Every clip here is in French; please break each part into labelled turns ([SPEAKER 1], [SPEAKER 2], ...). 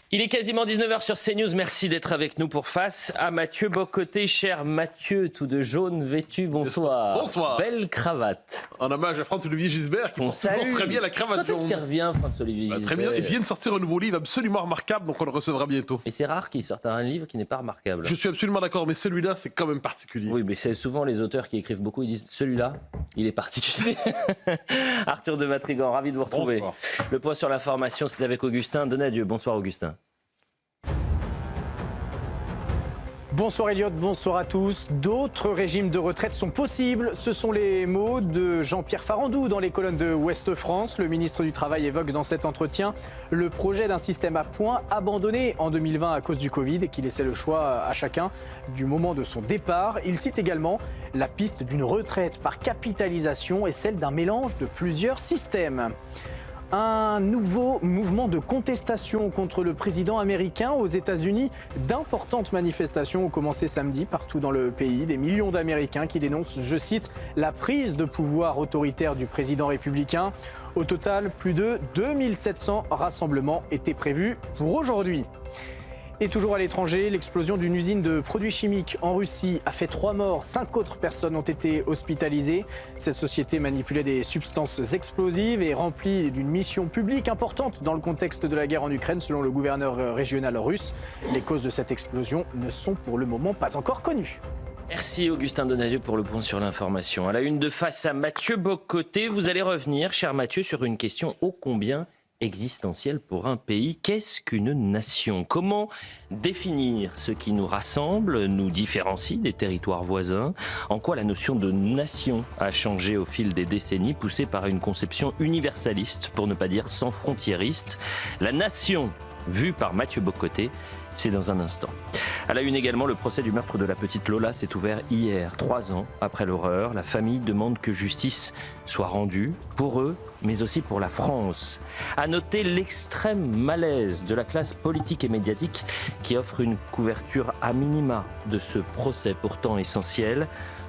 [SPEAKER 1] Il est quasiment 19h sur CNews. Merci d'être avec nous pour Face à Mathieu Bock-Côté. Cher Mathieu, tout de jaune vêtu, bonsoir.
[SPEAKER 2] Bonsoir.
[SPEAKER 1] Belle cravate.
[SPEAKER 2] En hommage à François-Olivier Gisbert, qui porte toujours très bien la cravate jaune.
[SPEAKER 1] Quand est-ce qu'il revient, François-Olivier Gisbert?
[SPEAKER 2] Très bien. Il vient de sortir un nouveau livre absolument remarquable, donc on le recevra bientôt.
[SPEAKER 1] Et c'est rare qu'il sorte un livre qui n'est pas remarquable.
[SPEAKER 2] Je suis absolument d'accord, mais celui-là, c'est quand même particulier.
[SPEAKER 1] Oui, mais c'est souvent les auteurs qui écrivent beaucoup, ils disent celui-là, il est particulier. Arthur de Vatrigan, ravi de vous retrouver.
[SPEAKER 2] Bonsoir.
[SPEAKER 1] Le point sur l'information, c'est avec Augustin Donadieu. Bonsoir Augustin.
[SPEAKER 3] Bonsoir Elliot, bonsoir à tous. D'autres régimes de retraite sont possibles. Ce sont les mots de Jean-Pierre Farandou dans les colonnes de Ouest France. Le ministre du Travail évoque dans cet entretien le projet d'un système à points abandonné en 2020 à cause du Covid et qui laissait le choix à chacun du moment de son départ. Il cite également la piste d'une retraite par capitalisation et celle d'un mélange de plusieurs systèmes. Un nouveau mouvement de contestation contre le président américain aux États-Unis. D'importantes manifestations ont commencé samedi partout dans le pays. Des millions d'Américains qui dénoncent, je cite, la prise de pouvoir autoritaire du président républicain. Au total, plus de 2700 rassemblements étaient prévus pour aujourd'hui. Et toujours à l'étranger, l'explosion d'une usine de produits chimiques en Russie a fait 3 morts, 5 autres personnes ont été hospitalisées. Cette société manipulait des substances explosives et remplie d'une mission publique importante dans le contexte de la guerre en Ukraine, selon le gouverneur régional russe. Les causes de cette explosion ne sont pour le moment pas encore connues.
[SPEAKER 1] Merci Augustin Donadieu pour le point sur l'information. À la une de Face à Mathieu Bock-Côté, vous allez revenir, cher Mathieu, sur une question ô combien existentielle pour un pays. Qu'est-ce qu'une nation? Comment définir ce qui nous rassemble, nous différencie des territoires voisins? En quoi la notion de nation a changé au fil des décennies, poussée par une conception universaliste, pour ne pas dire sans frontiériste? La nation, vue par Mathieu Bock-Côté, c'est dans un instant. À la une également, le procès du meurtre de la petite Lola s'est ouvert hier, 3 ans après l'horreur. La famille demande que justice soit rendue pour eux, mais aussi pour la France. À noter l'extrême malaise de la classe politique et médiatique qui offre une couverture à minima de ce procès pourtant essentiel.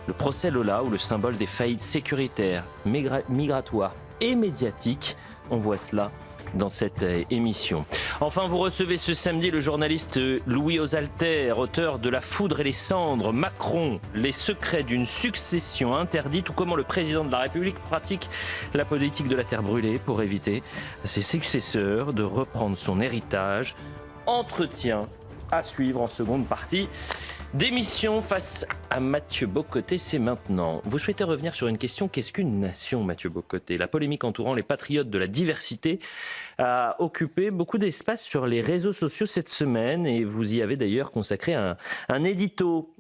[SPEAKER 1] Le procès Lola, ou le symbole des faillites sécuritaires, migratoires et médiatiques. On voit cela dans cette émission. Enfin, vous recevez ce samedi le journaliste Louis Osalter, auteur de La foudre et les cendres, Macron, les secrets d'une succession interdite, ou comment le président de la République pratique la politique de la terre brûlée pour éviter à ses successeurs de reprendre son héritage. Entretien à suivre en seconde partie d'émission. Face à Mathieu Bock-Côté, c'est maintenant. Vous souhaitez revenir sur une question, qu'est-ce qu'une nation, Mathieu Bock-Côté? La polémique entourant les patriotes de la diversité a occupé beaucoup d'espace sur les réseaux sociaux cette semaine, et vous y avez d'ailleurs consacré un édito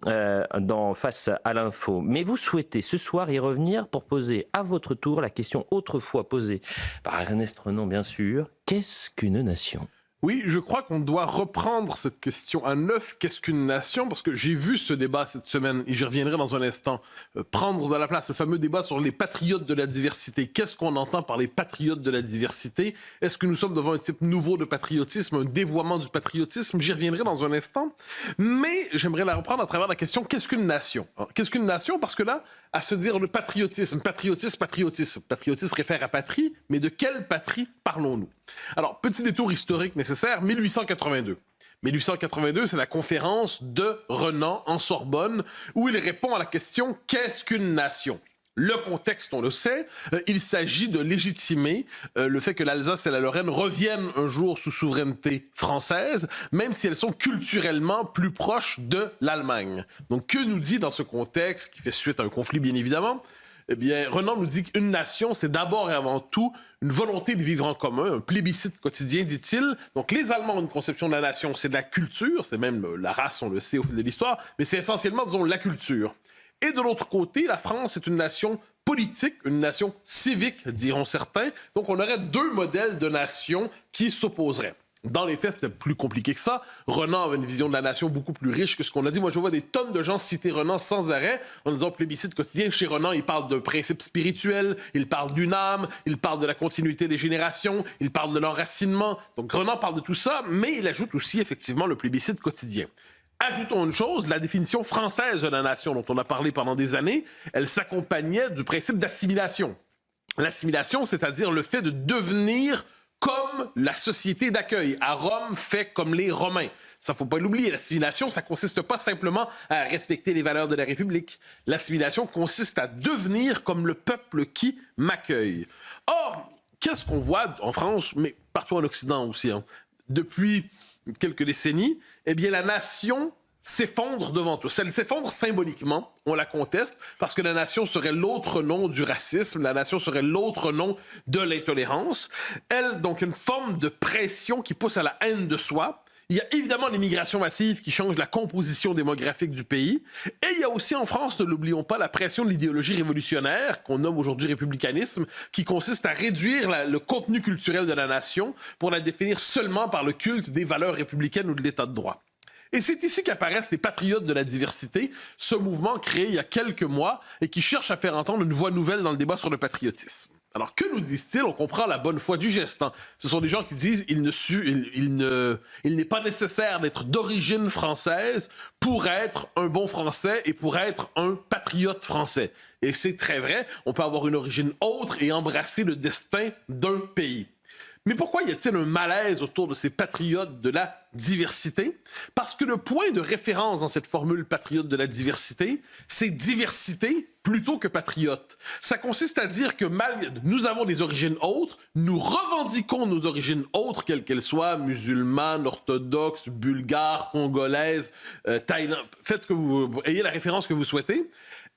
[SPEAKER 1] dans Face à l'info. Mais vous souhaitez ce soir y revenir pour poser à votre tour la question autrefois posée par Ernest Renan, bien sûr. Qu'est-ce qu'une nation?
[SPEAKER 2] Oui, je crois qu'on doit reprendre cette question à neuf. Qu'est-ce qu'une nation? Parce que j'ai vu ce débat cette semaine, et j'y reviendrai dans un instant, prendre de la place le fameux débat sur les patriotes de la diversité. Qu'est-ce qu'on entend par les patriotes de la diversité? Est-ce que nous sommes devant un type nouveau de patriotisme, un dévoiement du patriotisme? J'y reviendrai dans un instant. Mais j'aimerais la reprendre à travers la question, qu'est-ce qu'une nation? Qu'est-ce qu'une nation? Parce que là, à se dire le patriotisme, patriotisme réfère à patrie, mais de quelle patrie parlons-nous? Alors, petit détour historique nécessaire, 1882. 1882, c'est la conférence de Renan en Sorbonne, où il répond à la question « Qu'est-ce qu'une nation ?» Le contexte, on le sait, il s'agit de légitimer le fait que l'Alsace et la Lorraine reviennent un jour sous souveraineté française, même si elles sont culturellement plus proches de l'Allemagne. Donc, que nous dit dans ce contexte, qui fait suite à un conflit bien évidemment, eh bien, Renan nous dit qu'une nation, c'est d'abord et avant tout une volonté de vivre en commun, un plébiscite quotidien, dit-il. Donc, les Allemands ont une conception de la nation, c'est de la culture, c'est même la race, on le sait au fil de l'histoire, mais c'est essentiellement, disons, la culture. Et de l'autre côté, la France est une nation politique, une nation civique, diront certains. Donc, on aurait 2 modèles de nation qui s'opposeraient. Dans les faits, c'était plus compliqué que ça. Renan avait une vision de la nation beaucoup plus riche que ce qu'on a dit. Moi, je vois des tonnes de gens citer Renan sans arrêt en disant plébiscite quotidien. Chez Renan, il parle de principes spirituels, il parle d'une âme, il parle de la continuité des générations, il parle de l'enracinement. Donc, Renan parle de tout ça, mais il ajoute aussi effectivement le plébiscite quotidien. Ajoutons une chose, la définition française de la nation dont on a parlé pendant des années, elle s'accompagnait du principe d'assimilation. L'assimilation, c'est-à-dire le fait de devenir comme la société d'accueil. À Rome, fait comme les Romains. Ça, faut pas l'oublier. L'assimilation, ça consiste pas simplement à respecter les valeurs de la République. L'assimilation consiste à devenir comme le peuple qui m'accueille. Or, qu'est-ce qu'on voit en France, mais partout en Occident aussi, hein, depuis quelques décennies? Eh bien, la nation s'effondre devant tout. Elle s'effondre symboliquement, on la conteste, parce que la nation serait l'autre nom du racisme, la nation serait l'autre nom de l'intolérance. Elle, donc, une forme de pression qui pousse à la haine de soi. Il y a évidemment l'immigration massive qui change la composition démographique du pays. Et il y a aussi en France, ne l'oublions pas, la pression de l'idéologie révolutionnaire, qu'on nomme aujourd'hui républicanisme, qui consiste à réduire le contenu culturel de la nation pour la définir seulement par le culte des valeurs républicaines ou de l'état de droit. Et c'est ici qu'apparaissent les patriotes de la diversité, ce mouvement créé il y a quelques mois et qui cherche à faire entendre une voix nouvelle dans le débat sur le patriotisme. Alors, que nous disent-ils? On comprend la bonne foi du geste. Hein. Ce sont des gens qui disent il n'est pas nécessaire d'être d'origine française pour être un bon Français et pour être un patriote français. Et c'est très vrai, on peut avoir une origine autre et embrasser le destin d'un pays. Mais pourquoi y a-t-il un malaise autour de ces patriotes de la diversité? Parce que le point de référence dans cette formule patriote de la diversité, c'est diversité plutôt que patriote. Ça consiste à dire que nous avons des origines autres, nous revendiquons nos origines autres, quelles qu'elles soient, musulmanes, orthodoxes, bulgares, congolaises, thaïlandaises, faites ce que vous ayez la référence que vous souhaitez.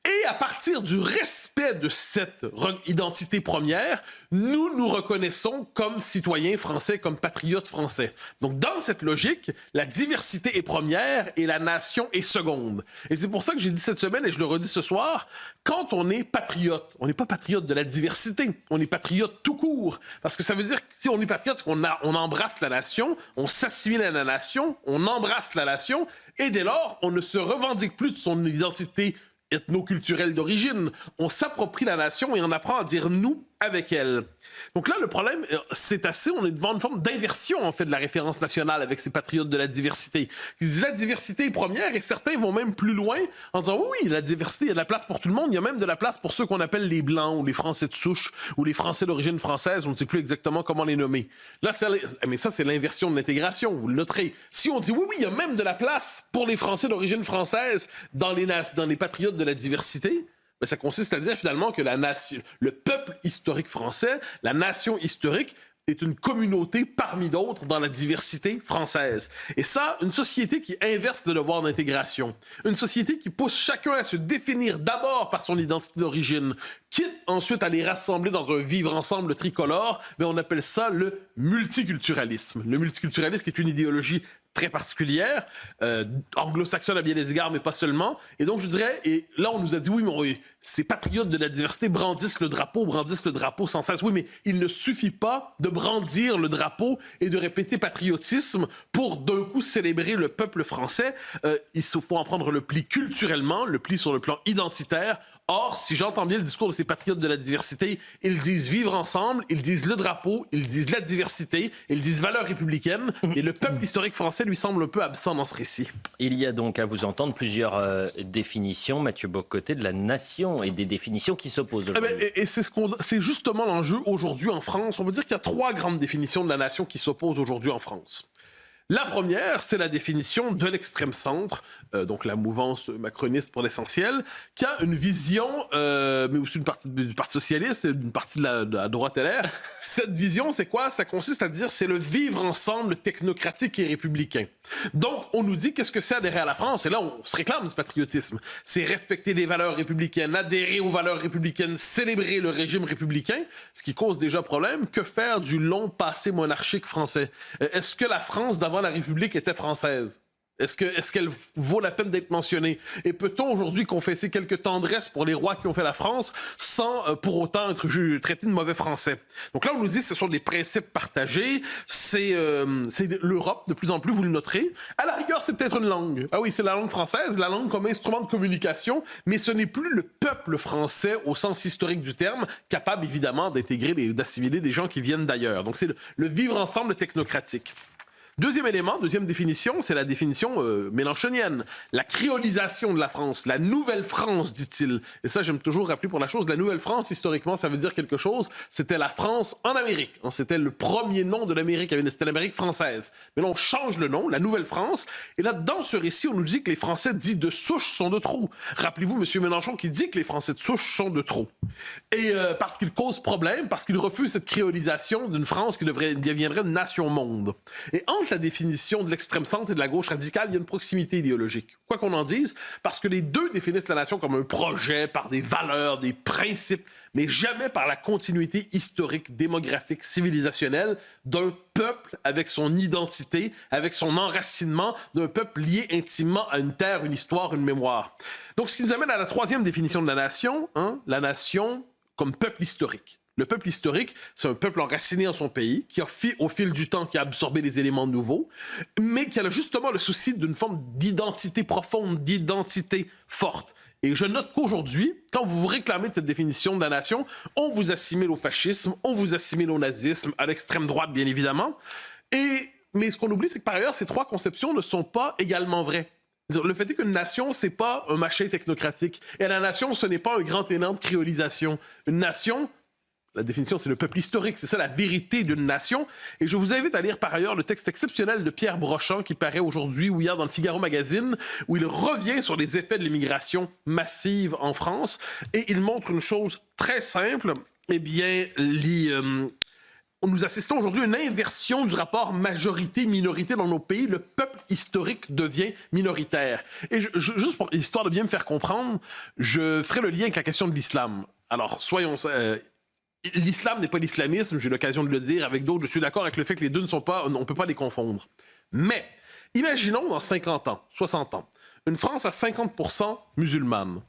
[SPEAKER 2] Et à partir du respect de cette identité première, nous nous reconnaissons comme citoyens français, comme patriotes français. Donc, dans cette logique, la diversité est première et la nation est seconde. Et c'est pour ça que j'ai dit cette semaine, et je le redis ce soir, quand on est patriote, on n'est pas patriote de la diversité, on est patriote tout court. Parce que ça veut dire que si on est patriote, c'est qu'on embrasse la nation, on s'assimile à la nation, on embrasse la nation, et dès lors, on ne se revendique plus de son identité ethno-culturelle d'origine. On s'approprie la nation et on apprend à dire « nous » avec elle. Donc là, le problème, on est devant une forme d'inversion, en fait, de la référence nationale avec ces patriotes de la diversité. Ils disent la diversité est première et certains vont même plus loin en disant oui, la diversité, il y a de la place pour tout le monde, il y a même de la place pour ceux qu'on appelle les Blancs ou les Français de souche ou les Français d'origine française, on ne sait plus exactement comment les nommer. Là, mais ça, c'est l'inversion de l'intégration, vous le noterez. Si on dit oui, il y a même de la place pour les Français d'origine française dans les patriotes de la diversité, mais ça consiste à dire finalement que le peuple historique français, la nation historique, est une communauté parmi d'autres dans la diversité française. Et ça, une société qui inverse le devoir d'intégration, une société qui pousse chacun à se définir d'abord par son identité d'origine, quitte ensuite à les rassembler dans un vivre ensemble tricolore, mais on appelle ça le multiculturalisme. Le multiculturalisme qui est une idéologie très particulière, anglo-saxonne à bien des égards, mais pas seulement. Et donc, je dirais, et là, on nous a dit, oui, mais ces patriotes de la diversité brandissent le drapeau sans cesse. Oui, mais il ne suffit pas de brandir le drapeau et de répéter patriotisme pour d'un coup célébrer le peuple français. Il faut en prendre le pli culturellement, le pli sur le plan identitaire. Or, si j'entends bien le discours de ces patriotes de la diversité, ils disent vivre ensemble, ils disent le drapeau, ils disent la diversité, ils disent valeurs républicaines, et le peuple historique français lui semble un peu absent dans ce récit.
[SPEAKER 1] Il y a donc, à vous entendre, plusieurs définitions, Mathieu Bock-Côté, de la nation et des définitions qui s'opposent aujourd'hui.
[SPEAKER 2] Et c'est justement l'enjeu aujourd'hui en France. On peut dire qu'il y a 3 grandes définitions de la nation qui s'opposent aujourd'hui en France. La première, c'est la définition de l'extrême centre, donc la mouvance macroniste pour l'essentiel, qui a une vision, mais aussi une partie du Parti socialiste, une partie de la droite LR. Cette vision, c'est quoi? Ça consiste à dire c'est le vivre ensemble technocratique et républicain. Donc, on nous dit qu'est-ce que c'est adhérer à la France? Et là, on se réclame du patriotisme. C'est respecter les valeurs républicaines, adhérer aux valeurs républicaines, célébrer le régime républicain, ce qui cause déjà problème. Que faire du long passé monarchique français? Est-ce que la France d'avant la République était française? Est-ce qu'elle vaut la peine d'être mentionnée? Et peut-on aujourd'hui confesser quelques tendresses pour les rois qui ont fait la France sans pour autant être traité de mauvais français? Donc là, on nous dit que ce sont des principes partagés, c'est l'Europe de plus en plus, vous le noterez. À la rigueur, c'est peut-être une langue. Ah oui, c'est la langue française, la langue comme instrument de communication, mais ce n'est plus le peuple français au sens historique du terme, capable évidemment d'intégrer, d'assimiler des gens qui viennent d'ailleurs. Donc c'est le vivre ensemble technocratique. Deuxième élément, deuxième définition, c'est la définition mélenchonienne. La créolisation de la France, la nouvelle France, dit-il. Et ça, j'aime toujours rappeler pour la chose, la nouvelle France, historiquement, ça veut dire quelque chose. C'était la France en Amérique. C'était le premier nom de l'Amérique, c'était l'Amérique française. Mais là, on change le nom, la nouvelle France. Et là, dans ce récit, on nous dit que les Français dits de souche sont de trop. Rappelez-vous M. Mélenchon qui dit que les Français de souche sont de trop. Et parce qu'ils causent problème, parce qu'ils refusent cette créolisation d'une France qui deviendrait une nation-monde. Et entre la définition de l'extrême centre et de la gauche radicale, il y a une proximité idéologique. Quoi qu'on en dise, parce que les deux définissent la nation comme un projet, par des valeurs, des principes, mais jamais par la continuité historique, démographique, civilisationnelle d'un peuple avec son identité, avec son enracinement, d'un peuple lié intimement à une terre, une histoire, une mémoire. Donc, ce qui nous amène à la troisième définition de la nation comme peuple historique. Le peuple historique, c'est un peuple enraciné en son pays, qui a au fil du temps, qui a absorbé des éléments nouveaux, mais qui a justement le souci d'une forme d'identité profonde, d'identité forte. Et je note qu'aujourd'hui, quand vous vous réclamez de cette définition de la nation, on vous assimile au fascisme, on vous assimile au nazisme, à l'extrême droite, bien évidemment. Mais ce qu'on oublie, c'est que par ailleurs, ces trois conceptions ne sont pas également vraies. Le fait est qu'une nation, c'est pas un machin technocratique. Et la nation, ce n'est pas un grand élan de créolisation. Une nation, la définition, c'est le peuple historique. C'est ça la vérité d'une nation. Et je vous invite à lire par ailleurs le texte exceptionnel de Pierre Brochant qui paraît aujourd'hui ou hier dans le Figaro Magazine, où il revient sur les effets de l'immigration massive en France. Et il montre une chose très simple. Eh bien, nous assistons aujourd'hui à une inversion du rapport majorité-minorité dans nos pays. Le peuple historique devient minoritaire. Et juste pour histoire de bien me faire comprendre, je ferai le lien avec la question de l'islam. Alors, soyons... l'islam n'est pas l'islamisme, j'ai l'occasion de le dire. Avec d'autres, je suis d'accord avec le fait que les deux on ne peut pas les confondre. Mais, imaginons dans 50 ans, 60 ans, une France à 50% musulmane.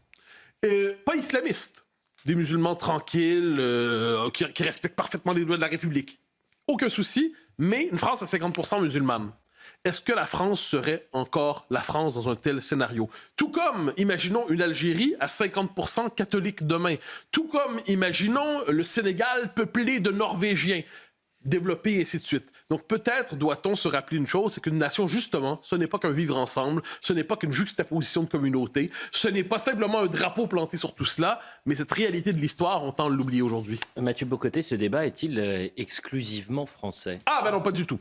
[SPEAKER 2] Pas islamiste. Des musulmans tranquilles, qui respectent parfaitement les lois de la République. Aucun souci, mais une France à 50% musulmane. Est-ce que la France serait encore la France dans un tel scénario? Tout comme, imaginons une Algérie à 50% catholique demain. Tout comme, imaginons le Sénégal peuplé de Norvégiens, développé et ainsi de suite. Donc peut-être doit-on se rappeler une chose, c'est qu'une nation, justement, ce n'est pas qu'un vivre ensemble, ce n'est pas qu'une juxtaposition de communautés, ce n'est pas simplement un drapeau planté sur tout cela, mais cette réalité de l'histoire, on tend à l'oublier aujourd'hui.
[SPEAKER 1] Mathieu Bocoté, ce débat est-il exclusivement français?
[SPEAKER 2] Ah ben non, pas du tout.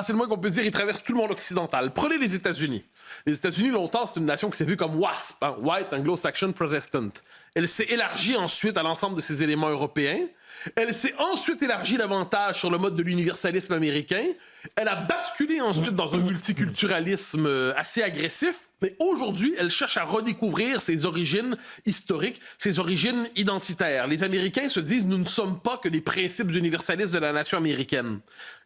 [SPEAKER 2] C'est le moins qu'on peut dire, il traverse tout le monde occidental. Prenez les États-Unis. Les États-Unis, longtemps, c'est une nation qui s'est vue comme WASP, White Anglo-Saxon Protestant. Elle s'est élargie ensuite à l'ensemble de ces éléments européens. Elle s'est ensuite élargie davantage sur le mode de l'universalisme américain. Elle a basculé ensuite dans un multiculturalisme assez agressif. Mais aujourd'hui, elle cherche à redécouvrir ses origines historiques, ses origines identitaires. Les Américains se disent « nous ne sommes pas que les principes universalistes de la nation américaine ».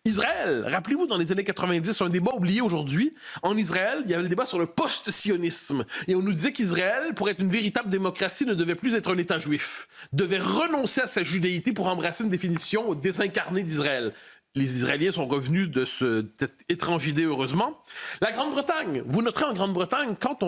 [SPEAKER 2] Israël, rappelez-vous, dans les années 90, un débat oublié aujourd'hui. En Israël, il y avait le débat sur le post-sionisme. Et on nous disait qu'Israël, pour être une véritable démocratie, ne devait plus être un État juif. Devait renoncer à sa judéité pour embrasser une définition désincarnée d'Israël. Les Israéliens sont revenus de cette étrange idée, heureusement. La Grande-Bretagne, vous noterez en Grande-Bretagne, quand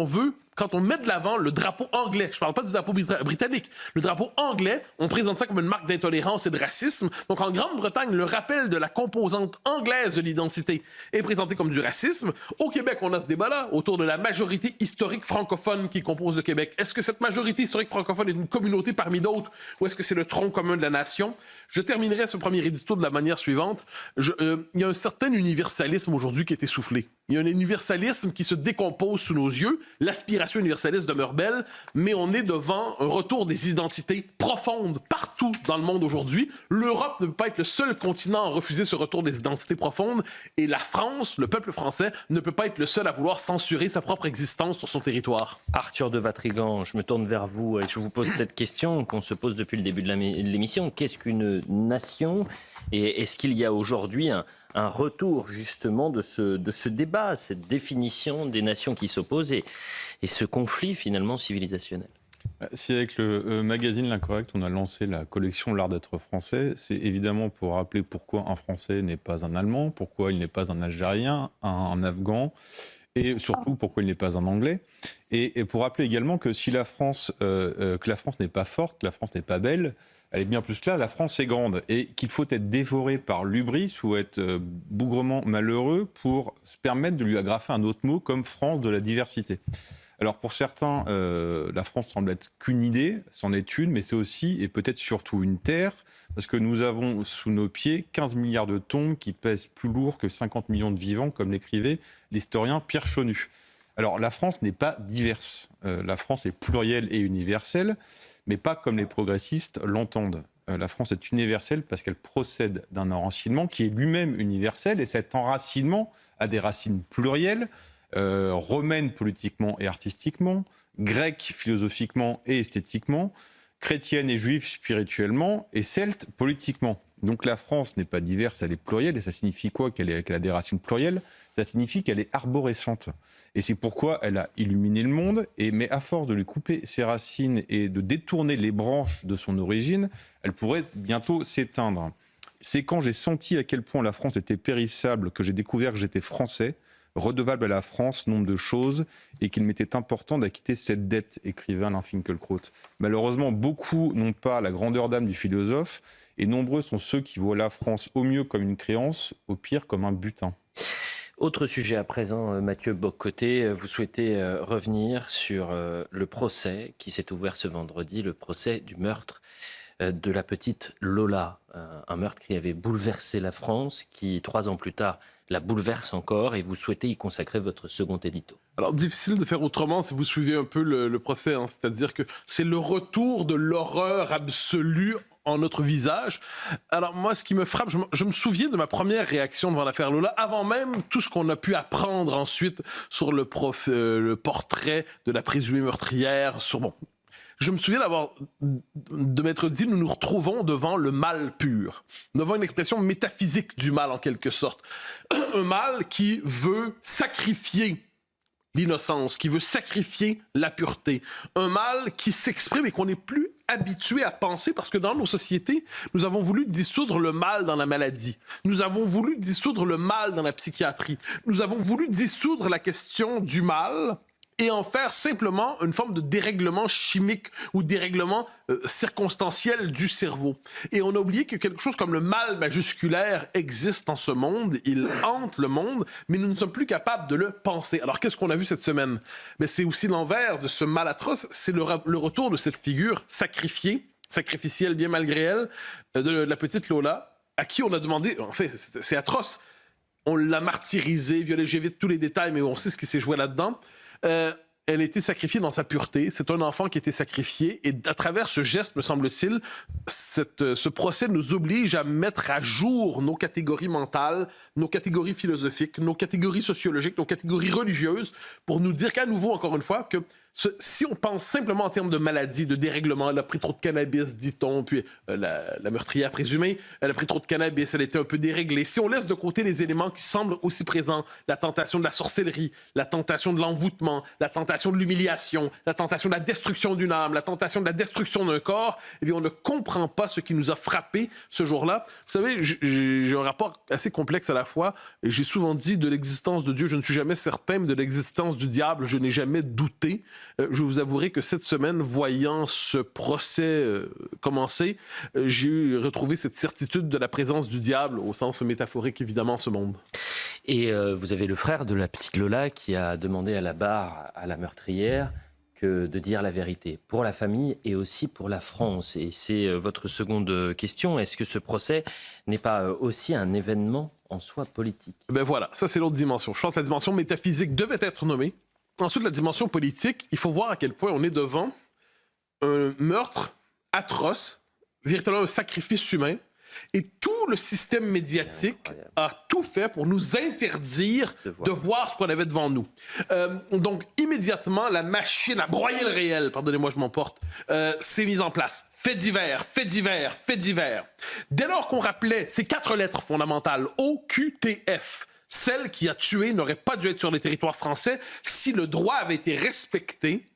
[SPEAKER 2] on met de l'avant le drapeau anglais, je ne parle pas du drapeau britannique, le drapeau anglais, on présente ça comme une marque d'intolérance et de racisme. Donc en Grande-Bretagne, le rappel de la composante anglaise de l'identité est présenté comme du racisme. Au Québec, on a ce débat-là autour de la majorité historique francophone qui compose le Québec. Est-ce que cette majorité historique francophone est une communauté parmi d'autres ou est-ce que c'est le tronc commun de la nation? Je terminerai ce premier édito de la manière suivante. Il y a un certain universalisme aujourd'hui qui est essoufflé. Il y a un universalisme qui se décompose sous nos yeux. L'aspiration universaliste demeure belle, mais on est devant un retour des identités profondes partout dans le monde aujourd'hui. L'Europe ne peut pas être le seul continent à refuser ce retour des identités profondes et la France, le peuple français, ne peut pas être le seul à vouloir censurer sa propre existence sur son territoire.
[SPEAKER 1] Arthur de Vatrigan, je me tourne vers vous et je vous pose cette question qu'on se pose depuis le début de l'émission. Qu'est-ce qu'une nation? Et est-ce qu'il y a aujourd'hui un retour justement de ce débat, cette définition des nations qui s'opposent et ce conflit finalement civilisationnel?
[SPEAKER 4] Si avec le magazine L'Incorrect, on a lancé la collection L'Art d'être français, c'est évidemment pour rappeler pourquoi un Français n'est pas un Allemand, pourquoi il n'est pas un Algérien, un Afghan, et surtout pourquoi il n'est pas un Anglais. Et pour rappeler également que si la France n'est pas forte, que la France n'est pas belle, elle est bien plus que là, la France est grande, et qu'il faut être dévoré par l'hubris ou être bougrement malheureux pour se permettre de lui agrafer un autre mot comme France de la diversité. Alors pour certains, la France semble être qu'une idée, c'en est une, mais c'est aussi et peut-être surtout une terre, parce que nous avons sous nos pieds 15 milliards de tombes qui pèsent plus lourd que 50 millions de vivants, comme l'écrivait l'historien Pierre Chonu. Alors la France n'est pas diverse, la France est plurielle et universelle, mais pas comme les progressistes l'entendent. La France est universelle parce qu'elle procède d'un enracinement qui est lui-même universel, et cet enracinement a des racines plurielles, romaine politiquement et artistiquement, grecque philosophiquement et esthétiquement, chrétienne et juive spirituellement, et celte politiquement. Donc la France n'est pas diverse, elle est plurielle, et ça signifie quoi qu'elle a des racines plurielles? Ça signifie qu'elle est arborescente. Et c'est pourquoi elle a illuminé le monde, mais à force de lui couper ses racines et de détourner les branches de son origine, elle pourrait bientôt s'éteindre. C'est quand j'ai senti à quel point la France était périssable que j'ai découvert que j'étais français, redevable à la France nombre de choses, et qu'il m'était important d'acquitter cette dette, écrivait Alain Finkielkraut. Malheureusement, beaucoup n'ont pas la grandeur d'âme du philosophe, et nombreux sont ceux qui voient la France au mieux comme une créance, au pire comme un butin.
[SPEAKER 1] Autre sujet à présent, Mathieu Bock-Côté, vous souhaitez revenir sur le procès qui s'est ouvert ce vendredi, le procès du meurtre de la petite Lola, un meurtre qui avait bouleversé la France, qui 3 ans plus tard la bouleverse encore, et vous souhaitez y consacrer votre second édito.
[SPEAKER 2] Alors, difficile de faire autrement si vous suivez un peu le procès, hein. C'est-à-dire que c'est le retour de l'horreur absolue en notre visage. Alors moi, ce qui me frappe, je me souviens de ma première réaction devant l'affaire Lola, avant même tout ce qu'on a pu apprendre ensuite sur le portrait de la présumée meurtrière, je me souviens de m'être dit, nous nous retrouvons devant le mal pur, devant une expression métaphysique du mal en quelque sorte. Un mal qui veut sacrifier l'innocence, qui veut sacrifier la pureté. Un mal qui s'exprime et qu'on n'est plus habitué à penser, parce que dans nos sociétés, nous avons voulu dissoudre le mal dans la maladie. Nous avons voulu dissoudre le mal dans la psychiatrie. Nous avons voulu dissoudre la question du mal et en faire simplement une forme de dérèglement chimique ou dérèglement circonstanciel du cerveau. Et on a oublié que quelque chose comme le mal majusculaire existe en ce monde, il hante le monde, mais nous ne sommes plus capables de le penser. Alors qu'est-ce qu'on a vu cette semaine? Mais c'est aussi l'envers de ce mal atroce, c'est le retour de cette figure sacrificielle bien malgré elle, de la petite Lola, à qui on a demandé, en fait c'est atroce, on l'a martyrisée, violée, j'évite tous les détails, mais on sait ce qui s'est joué là-dedans. Elle a été sacrifiée dans sa pureté. C'est un enfant qui a été sacrifié. Et à travers ce geste, me semble-t-il, ce procès nous oblige à mettre à jour nos catégories mentales, nos catégories philosophiques, nos catégories sociologiques, nos catégories religieuses, pour nous dire qu'à nouveau, encore une fois, que si on pense simplement en termes de maladie, de dérèglement, elle a pris trop de cannabis, dit-on, puis la meurtrière présumée, elle a pris trop de cannabis, elle a été un peu déréglée. Si on laisse de côté les éléments qui semblent aussi présents, la tentation de la sorcellerie, la tentation de l'envoûtement, la tentation de l'humiliation, la tentation de la destruction d'une âme, la tentation de la destruction d'un corps, eh bien, on ne comprend pas ce qui nous a frappé ce jour-là. Vous savez, j'ai un rapport assez complexe à la fois, et j'ai souvent dit de l'existence de Dieu, je ne suis jamais certain, mais de l'existence du diable, je n'ai jamais douté. Je vous avouerai que cette semaine, voyant ce procès commencer, j'ai retrouvé cette certitude de la présence du diable, au sens métaphorique évidemment, en ce monde.
[SPEAKER 1] Et vous avez le frère de la petite Lola qui a demandé à la barre, à la meurtrière, de dire la vérité, pour la famille et aussi pour la France. Et c'est votre seconde question, est-ce que ce procès n'est pas aussi un événement en soi politique?
[SPEAKER 2] Ben voilà, ça c'est l'autre dimension. Je pense que la dimension métaphysique devait être nommée. Ensuite, la dimension politique, il faut voir à quel point on est devant un meurtre atroce, véritablement un sacrifice humain, et tout le système médiatique a tout fait pour nous interdire de voir ce qu'on avait devant nous. Donc, immédiatement, la machine à broyer le réel, pardonnez-moi, je m'emporte, s'est mise en place. Faits divers, faits divers, faits divers. Dès lors qu'on rappelait ces 4 lettres fondamentales, OQTF, celle qui a tué n'aurait pas dû être sur le territoire français. Si le droit avait été respecté,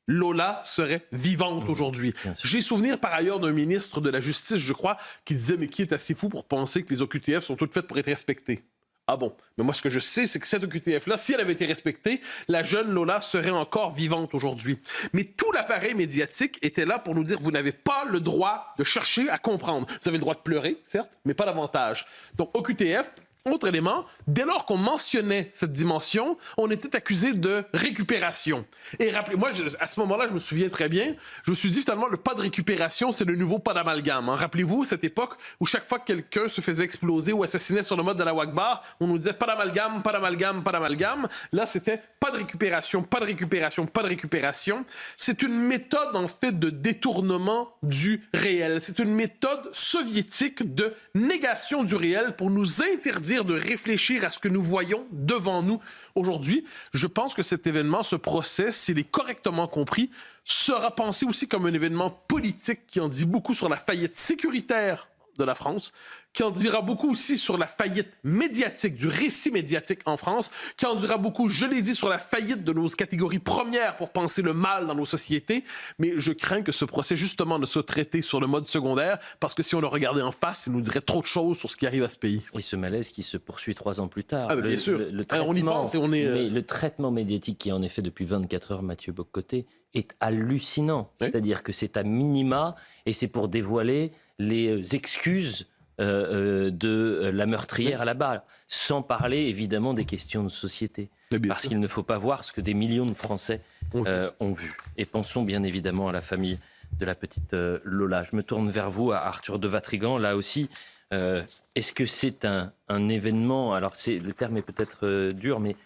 [SPEAKER 2] Lola serait vivante aujourd'hui. J'ai souvenir par ailleurs d'un ministre de la Justice, je crois, qui disait « Mais qui est assez fou pour penser que les OQTF sont toutes faites pour être respectées ?» Ah bon? Mais moi, ce que je sais, c'est que cette OQTF-là, si elle avait été respectée, la jeune Lola serait encore vivante aujourd'hui. Mais tout l'appareil médiatique était là pour nous dire, vous n'avez pas le droit de chercher à comprendre. Vous avez le droit de pleurer, certes, mais pas davantage. Donc, OQTF, autre élément, dès lors qu'on mentionnait cette dimension, on était accusé de récupération. Et rappelez-moi, à ce moment-là, je me souviens très bien, je me suis dit finalement, le pas de récupération, c'est le nouveau pas d'amalgame. Hein. Rappelez-vous, cette époque où chaque fois que quelqu'un se faisait exploser ou assassinait sur le mode de la Wagbar, on nous disait pas d'amalgame, pas d'amalgame, pas d'amalgame. Là, c'était pas de récupération, pas de récupération, pas de récupération. C'est une méthode, en fait, de détournement du réel. C'est une méthode soviétique de négation du réel pour nous interdire de réfléchir à ce que nous voyons devant nous aujourd'hui. Je pense que cet événement, ce procès, s'il est correctement compris, sera pensé aussi comme un événement politique qui en dit beaucoup sur la faillite sécuritaire de la France, qui en dira beaucoup aussi sur la faillite médiatique, du récit médiatique en France, qui en dira beaucoup, je l'ai dit, sur la faillite de nos catégories premières pour penser le mal dans nos sociétés. Mais je crains que ce procès, justement, ne soit traité sur le mode secondaire, parce que si on le regardait en face, il nous dirait trop de choses sur ce qui arrive à ce pays.
[SPEAKER 1] Et ce malaise qui se poursuit 3 ans plus tard.
[SPEAKER 2] Ah, bien sûr. On y pense et on est...
[SPEAKER 1] Mais le traitement médiatique qui est en effet depuis 24 heures, Mathieu Bock-Côté, est hallucinant. Oui. C'est-à-dire que c'est à minima, et c'est pour dévoiler les excuses de la meurtrière à la balle, sans parler évidemment des questions de société. Parce qu'il ne faut pas voir ce que des millions de Français ont vu. Et pensons bien évidemment à la famille de la petite Lola. Je me tourne vers vous, à Arthur de Vatrigan, là aussi. Est-ce que c'est un événement, alors le terme est peut-être dur, mais